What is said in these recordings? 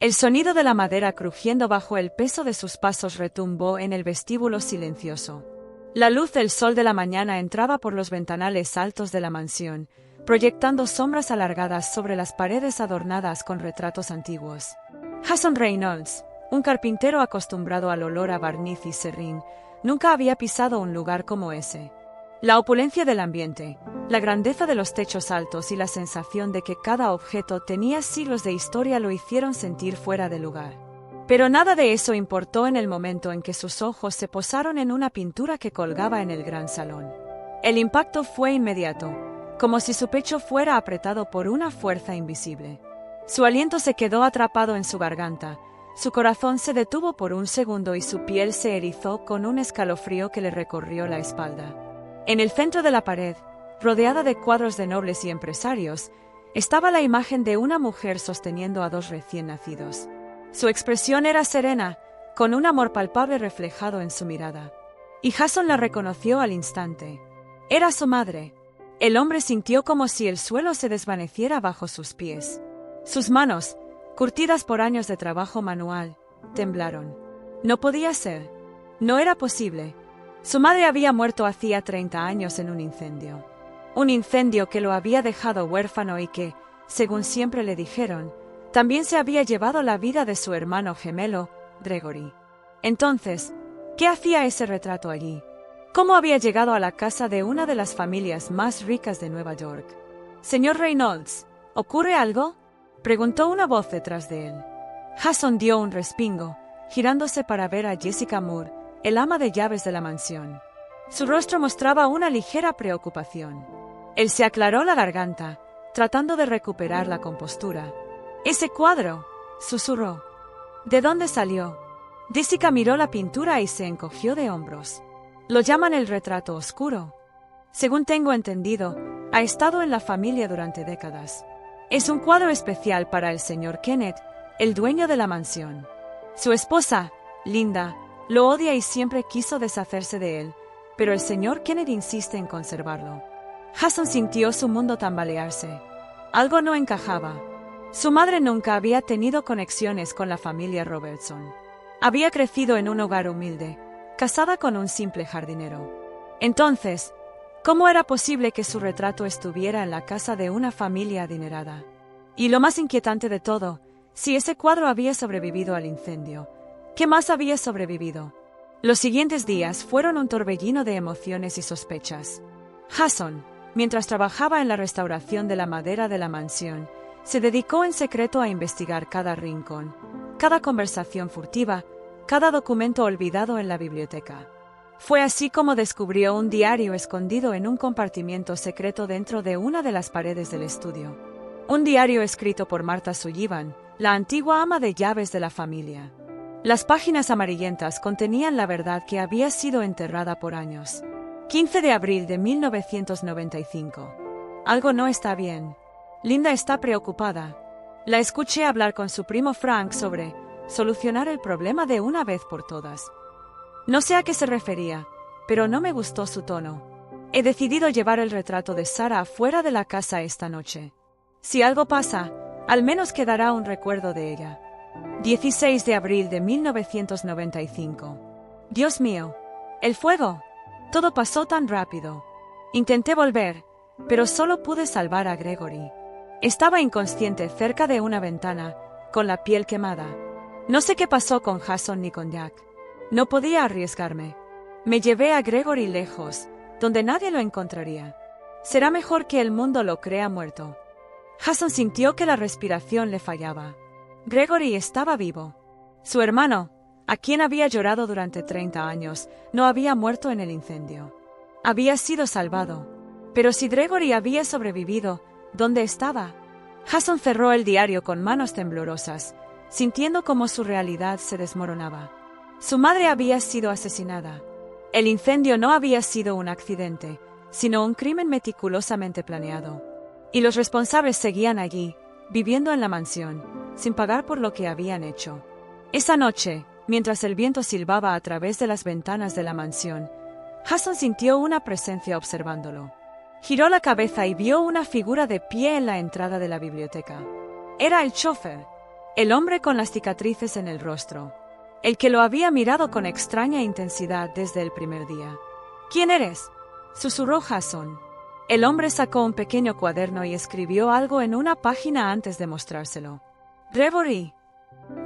El sonido de la madera crujiendo bajo el peso de sus pasos retumbó en el vestíbulo silencioso. La luz del sol de la mañana entraba por los ventanales altos de la mansión, proyectando sombras alargadas sobre las paredes adornadas con retratos antiguos. Jason Reynolds, un carpintero acostumbrado al olor a barniz y serrín, nunca había pisado un lugar como ese. La opulencia del ambiente, la grandeza de los techos altos y la sensación de que cada objeto tenía siglos de historia lo hicieron sentir fuera de lugar. Pero nada de eso importó en el momento en que sus ojos se posaron en una pintura que colgaba en el gran salón. El impacto fue inmediato, como si su pecho fuera apretado por una fuerza invisible. Su aliento se quedó atrapado en su garganta, su corazón se detuvo por un segundo y su piel se erizó con un escalofrío que le recorrió la espalda. En el centro de la pared, rodeada de cuadros de nobles y empresarios, estaba la imagen de una mujer sosteniendo a dos recién nacidos. Su expresión era serena, con un amor palpable reflejado en su mirada. Y Jason la reconoció al instante. Era su madre. El hombre sintió como si el suelo se desvaneciera bajo sus pies. Sus manos, curtidas por años de trabajo manual, temblaron. No podía ser. No era posible. Su madre había muerto hacía 30 años en un incendio. Un incendio que lo había dejado huérfano y que, según siempre le dijeron, también se había llevado la vida de su hermano gemelo, Gregory. Entonces, ¿qué hacía ese retrato allí? ¿Cómo había llegado a la casa de una de las familias más ricas de Nueva York? «Señor Reynolds, ¿ocurre algo?», preguntó una voz detrás de él. Jason dio un respingo, girándose para ver a Jessica Moore, el ama de llaves de la mansión. Su rostro mostraba una ligera preocupación. Él se aclaró la garganta, tratando de recuperar la compostura. «Ese cuadro», susurró. «¿De dónde salió?». Jessica miró la pintura y se encogió de hombros. «Lo llaman el retrato oscuro. Según tengo entendido, ha estado en la familia durante décadas. Es un cuadro especial para el señor Kenneth, el dueño de la mansión. Su esposa, Linda, lo odia y siempre quiso deshacerse de él, pero el señor Kenneth insiste en conservarlo». Jason sintió su mundo tambalearse. Algo no encajaba. Su madre nunca había tenido conexiones con la familia Robertson. Había crecido en un hogar humilde, casada con un simple jardinero. Entonces, ¿cómo era posible que su retrato estuviera en la casa de una familia adinerada? Y lo más inquietante de todo, si ese cuadro había sobrevivido al incendio, ¿qué más había sobrevivido? Los siguientes días fueron un torbellino de emociones y sospechas. Jason, mientras trabajaba en la restauración de la madera de la mansión, se dedicó en secreto a investigar cada rincón, cada conversación furtiva, cada documento olvidado en la biblioteca. Fue así como descubrió un diario escondido en un compartimiento secreto dentro de una de las paredes del estudio. Un diario escrito por Martha Sullivan, la antigua ama de llaves de la familia. Las páginas amarillentas contenían la verdad que había sido enterrada por años. 15 de abril de 1995. Algo no está bien. Linda está preocupada. La escuché hablar con su primo Frank sobre solucionar el problema de una vez por todas. No sé a qué se refería, pero no me gustó su tono. He decidido llevar el retrato de Sarah fuera de la casa esta noche. Si algo pasa, al menos quedará un recuerdo de ella. 16 de abril de 1995. Dios mío, el fuego. Todo pasó tan rápido. Intenté volver, pero solo pude salvar a Gregory. Estaba inconsciente cerca de una ventana, con la piel quemada. No sé qué pasó con Jason ni con Jack. No podía arriesgarme. Me llevé a Gregory lejos, donde nadie lo encontraría. Será mejor que el mundo lo crea muerto. Jason sintió que la respiración le fallaba. Gregory estaba vivo. Su hermano, a quien había llorado durante 30 años, no había muerto en el incendio. Había sido salvado. Pero si Gregory había sobrevivido, ¿dónde estaba? Jason cerró el diario con manos temblorosas, sintiendo como su realidad se desmoronaba. Su madre había sido asesinada. El incendio no había sido un accidente, sino un crimen meticulosamente planeado. Y los responsables seguían allí, viviendo en la mansión, sin pagar por lo que habían hecho. Esa noche, mientras el viento silbaba a través de las ventanas de la mansión, Jason sintió una presencia observándolo. Giró la cabeza y vio una figura de pie en la entrada de la biblioteca. Era el chofer. El hombre con las cicatrices en el rostro. El que lo había mirado con extraña intensidad desde el primer día. ¿Quién eres?, susurró Jason. El hombre sacó un pequeño cuaderno y escribió algo en una página antes de mostrárselo. Gregory.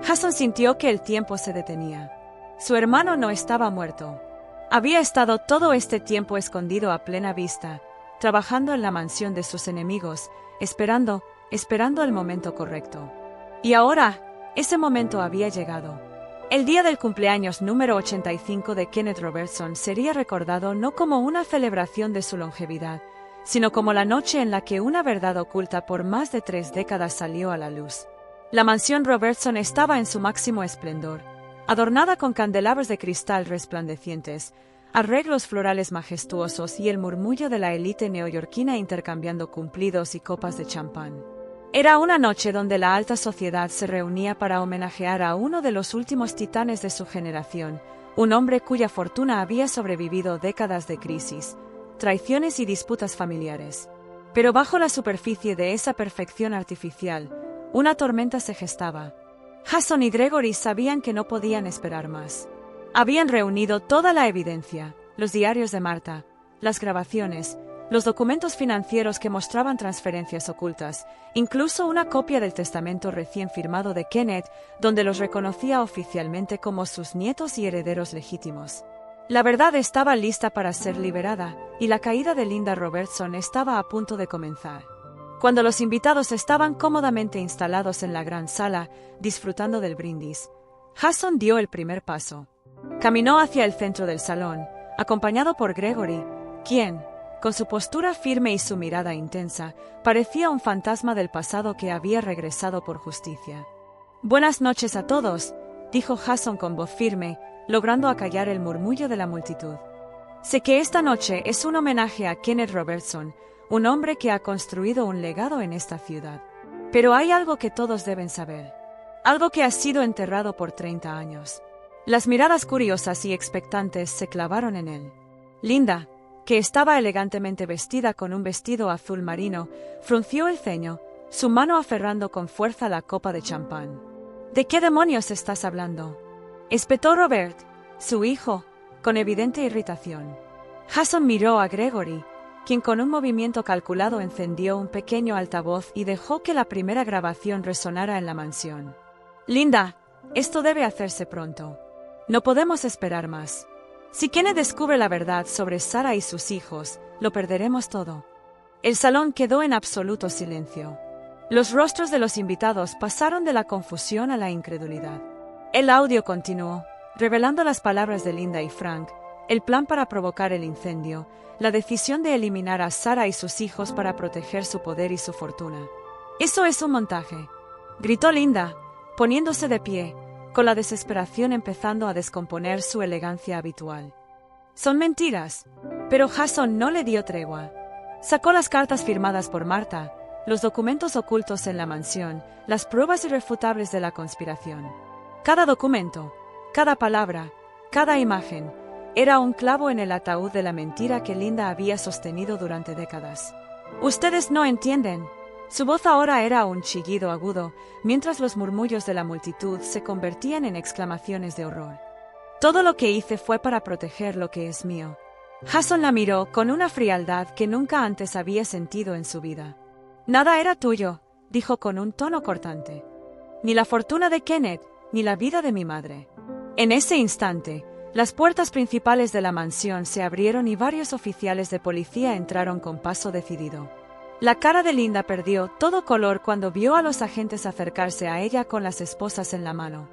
Jason sintió que el tiempo se detenía. Su hermano no estaba muerto. Había estado todo este tiempo escondido a plena vista, trabajando en la mansión de sus enemigos, esperando el momento correcto. Y ahora, ese momento había llegado. El día del cumpleaños número 85 de Kenneth Robertson sería recordado no como una celebración de su longevidad, sino como la noche en la que una verdad oculta por más de 3 décadas salió a la luz. La mansión Robertson estaba en su máximo esplendor, adornada con candelabros de cristal resplandecientes, arreglos florales majestuosos y el murmullo de la élite neoyorquina intercambiando cumplidos y copas de champán. Era una noche donde la alta sociedad se reunía para homenajear a uno de los últimos titanes de su generación, un hombre cuya fortuna había sobrevivido décadas de crisis, traiciones y disputas familiares. Pero bajo la superficie de esa perfección artificial, una tormenta se gestaba. Jason y Gregory sabían que no podían esperar más. Habían reunido toda la evidencia, los diarios de Marta, las grabaciones, los documentos financieros que mostraban transferencias ocultas, incluso una copia del testamento recién firmado de Kenneth, donde los reconocía oficialmente como sus nietos y herederos legítimos. La verdad estaba lista para ser liberada, y la caída de Linda Robertson estaba a punto de comenzar. Cuando los invitados estaban cómodamente instalados en la gran sala, disfrutando del brindis, Jason dio el primer paso. Caminó hacia el centro del salón, acompañado por Gregory, quien, con su postura firme y su mirada intensa, parecía un fantasma del pasado que había regresado por justicia. «Buenas noches a todos», dijo Jason con voz firme, logrando acallar el murmullo de la multitud. «Sé que esta noche es un homenaje a Kenneth Robertson, un hombre que ha construido un legado en esta ciudad. Pero hay algo que todos deben saber. Algo que ha sido enterrado por 30 años». Las miradas curiosas y expectantes se clavaron en él. Linda, que estaba elegantemente vestida con un vestido azul marino, frunció el ceño, su mano aferrando con fuerza la copa de champán. «¿De qué demonios estás hablando?», espetó Robert, su hijo, con evidente irritación. Jason miró a Gregory, quien con un movimiento calculado encendió un pequeño altavoz y dejó que la primera grabación resonara en la mansión. «Linda, esto debe hacerse pronto. No podemos esperar más. Si Kenneth descubre la verdad sobre Sarah y sus hijos, lo perderemos todo». El salón quedó en absoluto silencio. Los rostros de los invitados pasaron de la confusión a la incredulidad. El audio continuó, revelando las palabras de Linda y Frank, el plan para provocar el incendio, la decisión de eliminar a Sarah y sus hijos para proteger su poder y su fortuna. «Eso es un montaje», gritó Linda, poniéndose de pie, con la desesperación empezando a descomponer su elegancia habitual. «Son mentiras». Pero Jason no le dio tregua. Sacó las cartas firmadas por Marta, los documentos ocultos en la mansión, las pruebas irrefutables de la conspiración. Cada documento, cada palabra, cada imagen, era un clavo en el ataúd de la mentira que Linda había sostenido durante décadas. «Ustedes no entienden». Su voz ahora era un chillido agudo, mientras los murmullos de la multitud se convertían en exclamaciones de horror. «Todo lo que hice fue para proteger lo que es mío». Jason la miró con una frialdad que nunca antes había sentido en su vida. «Nada era tuyo», dijo con un tono cortante. «Ni la fortuna de Kenneth, ni la vida de mi madre». En ese instante, las puertas principales de la mansión se abrieron y varios oficiales de policía entraron con paso decidido. La cara de Linda perdió todo color cuando vio a los agentes acercarse a ella con las esposas en la mano.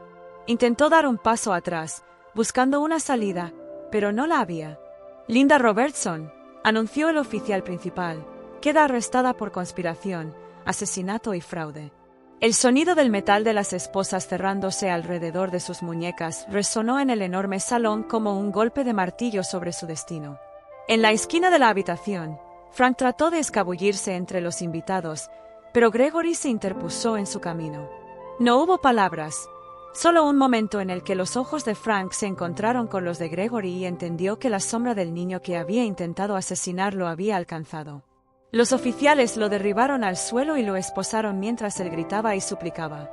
Intentó dar un paso atrás, buscando una salida, pero no la había. «Linda Robertson», anunció el oficial principal, «queda arrestada por conspiración, asesinato y fraude». El sonido del metal de las esposas cerrándose alrededor de sus muñecas resonó en el enorme salón como un golpe de martillo sobre su destino. En la esquina de la habitación, Frank trató de escabullirse entre los invitados, pero Gregory se interpuso en su camino. No hubo palabras, solo un momento en el que los ojos de Frank se encontraron con los de Gregory y entendió que la sombra del niño que había intentado asesinar lo había alcanzado. Los oficiales lo derribaron al suelo y lo esposaron mientras él gritaba y suplicaba.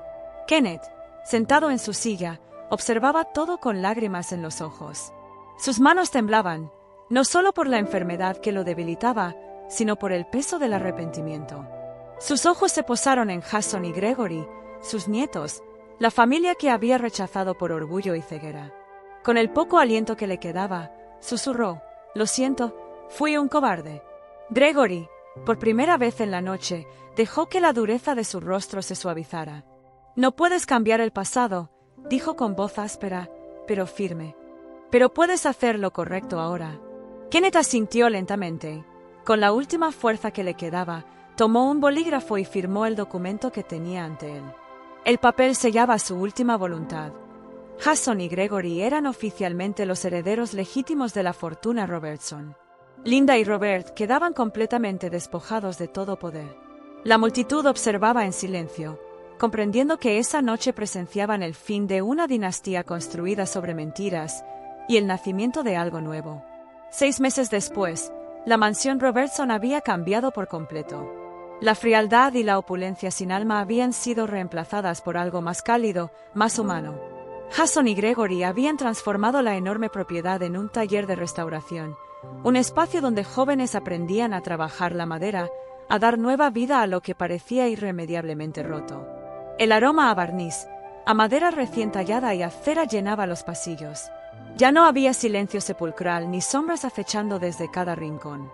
Kenneth, sentado en su silla, observaba todo con lágrimas en los ojos. Sus manos temblaban, no solo por la enfermedad que lo debilitaba, sino por el peso del arrepentimiento. Sus ojos se posaron en Jason y Gregory, sus nietos, la familia que había rechazado por orgullo y ceguera. Con el poco aliento que le quedaba, susurró: «Lo siento, fui un cobarde». Gregory, por primera vez en la noche, dejó que la dureza de su rostro se suavizara. «No puedes cambiar el pasado», dijo con voz áspera, pero firme. «Pero puedes hacer lo correcto ahora». Kenneth asintió lentamente. Con la última fuerza que le quedaba, tomó un bolígrafo y firmó el documento que tenía ante él. El papel sellaba su última voluntad. Jason y Gregory eran oficialmente los herederos legítimos de la fortuna Robertson. Linda y Robert quedaban completamente despojados de todo poder. La multitud observaba en silencio, comprendiendo que esa noche presenciaban el fin de una dinastía construida sobre mentiras y el nacimiento de algo nuevo. 6 meses después, la mansión Robertson había cambiado por completo. La frialdad y la opulencia sin alma habían sido reemplazadas por algo más cálido, más humano. Jason y Gregory habían transformado la enorme propiedad en un taller de restauración, un espacio donde jóvenes aprendían a trabajar la madera, a dar nueva vida a lo que parecía irremediablemente roto. El aroma a barniz, a madera recién tallada y a cera llenaba los pasillos. Ya no había silencio sepulcral ni sombras acechando desde cada rincón.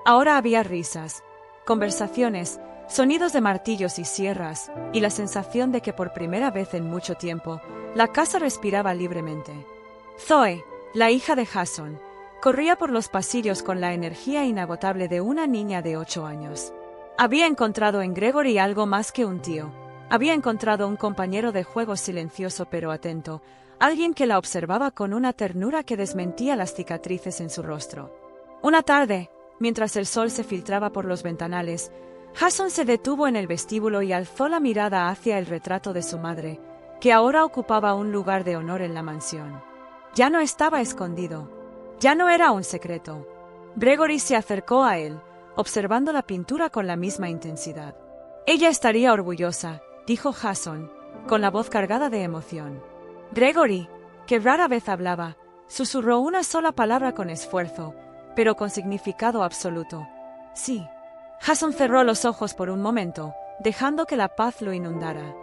Ahora había risas, conversaciones, sonidos de martillos y sierras, y la sensación de que por primera vez en mucho tiempo, la casa respiraba libremente. Zoe, la hija de Jason, corría por los pasillos con la energía inagotable de una niña de 8 años. Había encontrado en Gregory algo más que un tío. Había encontrado un compañero de juego silencioso pero atento, alguien que la observaba con una ternura que desmentía las cicatrices en su rostro. Una tarde, mientras el sol se filtraba por los ventanales, Jason se detuvo en el vestíbulo y alzó la mirada hacia el retrato de su madre, que ahora ocupaba un lugar de honor en la mansión. Ya no estaba escondido. Ya no era un secreto. Gregory se acercó a él, observando la pintura con la misma intensidad. «Ella estaría orgullosa», dijo Jason, con la voz cargada de emoción. Gregory, que rara vez hablaba, susurró una sola palabra con esfuerzo, pero con significado absoluto: «Sí». Jason cerró los ojos por un momento, dejando que la paz lo inundara.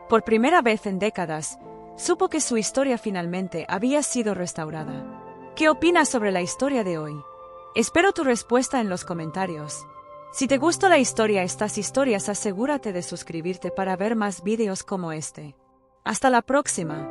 Por primera vez en décadas, supo que su historia finalmente había sido restaurada. ¿Qué opinas sobre la historia de hoy? Espero tu respuesta en los comentarios. Si te gustó la historia, estas historias, asegúrate de suscribirte para ver más vídeos como este. Hasta la próxima.